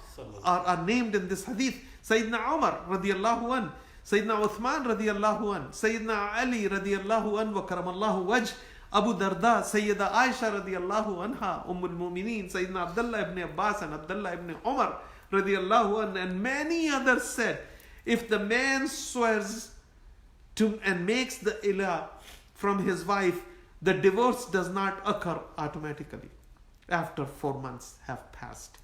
are named in this hadith. Sayyidina Umar radiyallahu an, Sayyidina Uthman radiyallahu an, Sayyidina Ali radiyallahu an wa karamallahu wajh, Abu Darda, Sayyida Aisha radiyallahu anha, Ummul Mumineen, Sayyidina Abdullah ibn Abbas and Abdullah ibn Umar radiyallahu an, and many others said, if the man swears to and makes the ilah from his wife, the divorce does not occur automatically after 4 months have passed.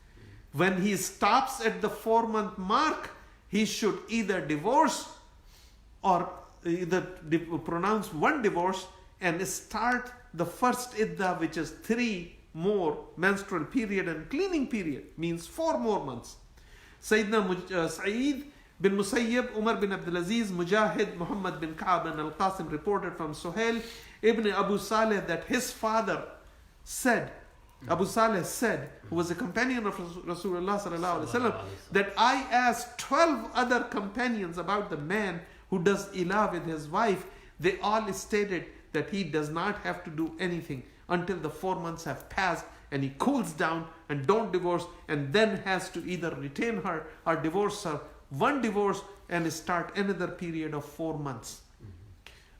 When he stops at the 4-month mark, he should either divorce or either pronounce one divorce and start the first iddah, which is 3 more menstrual period and cleaning period, means 4 more months. Sayyidina Sa'id bin Musayyib, Umar bin Abdulaziz, Mujahid, Muhammad bin Ka'ab and Al-Qasim reported from Suhail ibn Abu Saleh that his father said, Abu Saleh said, who was a companion of Rasulullah sallallahu alaihi wasallam, that I asked 12 other companions about the man who does ilah with his wife. They all stated that he does not have to do anything until the 4 months have passed and he cools down and don't divorce, and then has to either retain her or divorce her, one divorce, and start another period of 4 months.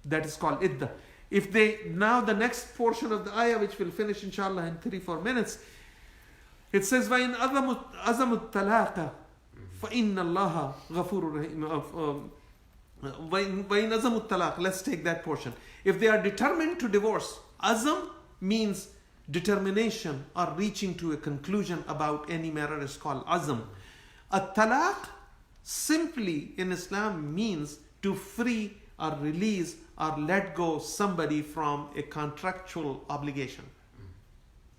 That is called iddah. If they, now the next portion of the ayah, which we'll finish inshallah in 3-4 minutes, it says, وَإِنْ أَزَمُوا الطَّلَاقَ فَإِنَّ اللَّهَ غَفُورٌ رَحِيمٌ. وَإِنْ أَزَمُوا الطَّلَاقَ, let's take that portion. If they are determined to divorce, azam means determination or reaching to a conclusion about any matter is called azam. At-talaq simply in Islam means to free or release or let go somebody from a contractual obligation.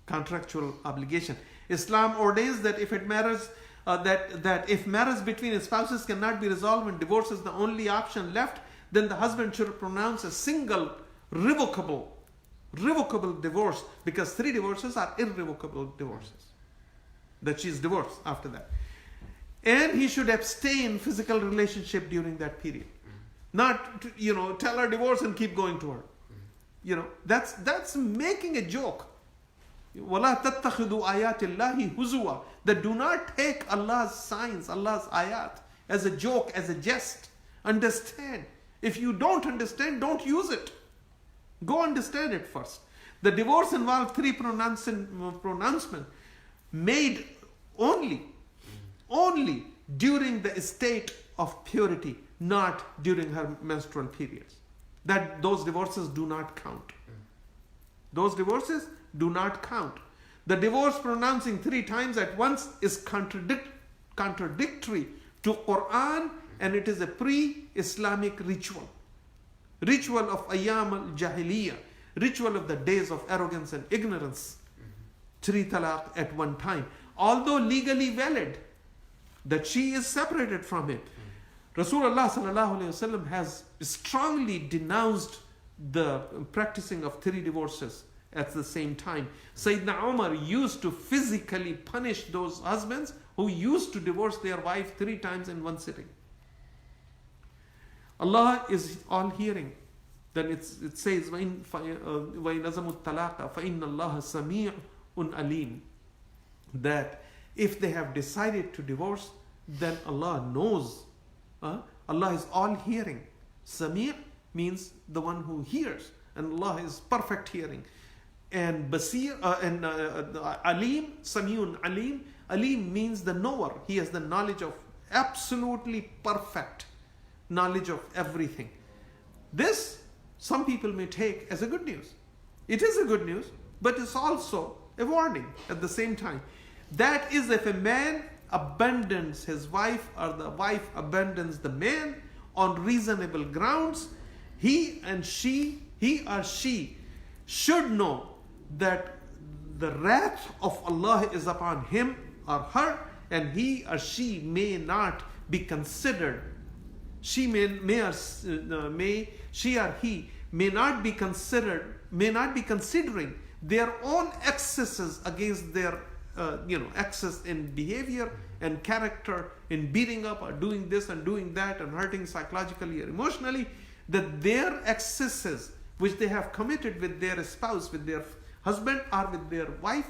Contractual obligation. Islam ordains that if it matters, that if marriage between spouses cannot be resolved and divorce is the only option left, then the husband should pronounce a single revocable divorce, because 3 divorces are irrevocable divorces. That she is divorced after that. And he should abstain physical relationship during that period. Not, tell her divorce and keep going to her. That's making a joke. وَلَا تَتَّخِذُوا آيَاتِ اللَّهِ هُزُوًا. That do not take Allah's signs, Allah's ayat, as a joke, as a jest. Understand. If you don't understand, don't use it. Go understand it first. The divorce involved 3 pronouncement made only during the state of purity, not during her menstrual periods. Those divorces do not count. Those divorces do not count. The divorce pronouncing 3 times at once is contradictory to Quran, and it is a pre-Islamic ritual. Ritual of Ayyam al-Jahiliyyah, ritual of the days of arrogance and ignorance. 3 talaq at one time. Although legally valid, that she is separated from it. Rasulullah sallallahu alaihi wasallam has strongly denounced the practicing of 3 divorces at the same time. Sayyidina Umar used to physically punish those husbands who used to divorce their wife 3 times in one sitting. Allah is all hearing. Then it says, وَإِنْ أَزَمُوا الطَّلَاقَ فَإِنَّ اللَّهَ سَمِيعٌ أَلِيمٌ. That if they have decided to divorce, then Allah knows. Allah is all hearing. Sami' means the one who hears, and Allah is perfect hearing. And Basir and Alim, Sami'un Alim. Alim means the knower. He has the knowledge of, absolutely perfect knowledge of everything. This, some people may take as a good news. It is a good news, but it's also a warning at the same time. That is, if a man abandons his wife or the wife abandons the man on reasonable grounds, he or she should know that the wrath of Allah is upon him or her, and he or she may not be considered. She or he may not be considering their own excesses against their excess in behavior and character, in beating up or doing this and doing that and hurting psychologically or emotionally, that their excesses which they have committed with their spouse, with their husband or with their wife,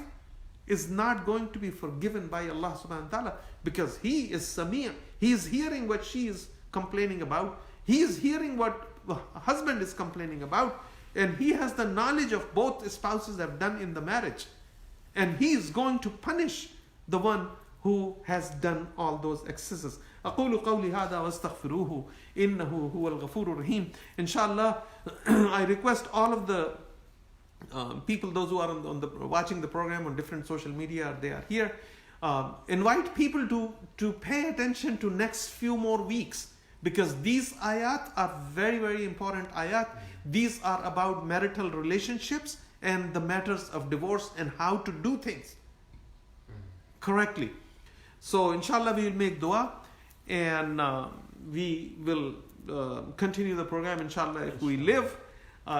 is not going to be forgiven by Allah subhanahu wa ta'ala, because He is Sami'. He is hearing what she is complaining about. He is hearing what the husband is complaining about, and He has the knowledge of both spouses have done in the marriage. And He is going to punish the one who has done all those excesses. أقول قولي هذا واستغفروه إنه هو الغفور الرحيم. Inshallah, I request all of the people, those who are watching the program on different social media, they are here. Invite people to pay attention to next few more weeks, because these ayat are very, very important ayat. These are about marital relationships and the matters of divorce and how to do things correctly. So inshallah we will make dua, and we will continue the program inshallah if we live.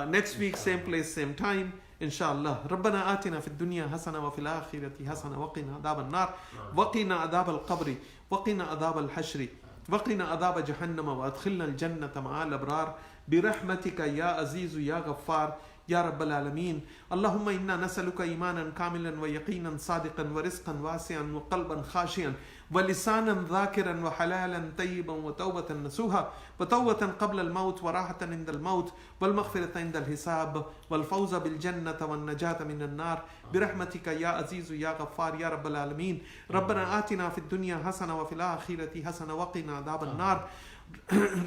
Next week, same place, same time, inshallah. ربنا آتنا في الدنيا حسنة وفي الآخرة حسنة وقنا عذاب النار وقنا عذاب القبر وقنا عذاب الحشر وقنا عذاب جهنم وادخلنا الجنة مع الأبرار برحمتك يا عزيز يا غفار يا رب العالمين. اللهم إنا نسألك إيمانا كاملا ويقينا صادقا ورزقا واسعا وقلبا خاشعا ولسانا ذاكرا وحلالا طيبا وتوبة نسوها وتوبة قبل الموت وراحة عند الموت والمغفرة عند الحساب والفوز بالجنة والنجاة من النار برحمتك يا عزيز يا غفار يا رب العالمين. ربنا آتنا في الدنيا حسنة وفي الآخرة حسنة وقنا عذاب النار.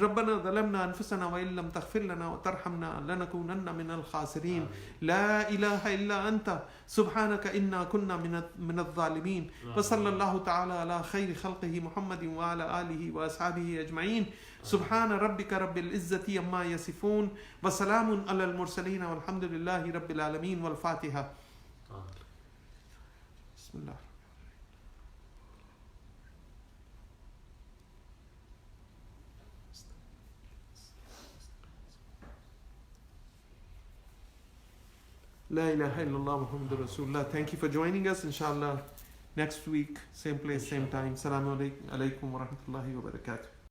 ربنا ظلمنا أنفسنا وإن لم تغفر لنا وترحمنا لنكونن من الخاسرين. لا إله إلا أنت سبحانك إنا كنا من الظالمين. وصلى الله تعالى على خير خلقه محمد وعلى آله وأصحابه أجمعين. سبحان ربك رب العزة عما يصفون وسلام على المرسلين والحمد لله رب العالمين. والفاتحة. بسم الله. La ilaha illallah Muhammadur Rasulullah. Thank you for joining us. Inshallah, next week, same place, same time. Assalamu alaikum wa rahmatullahi wa barakatuh.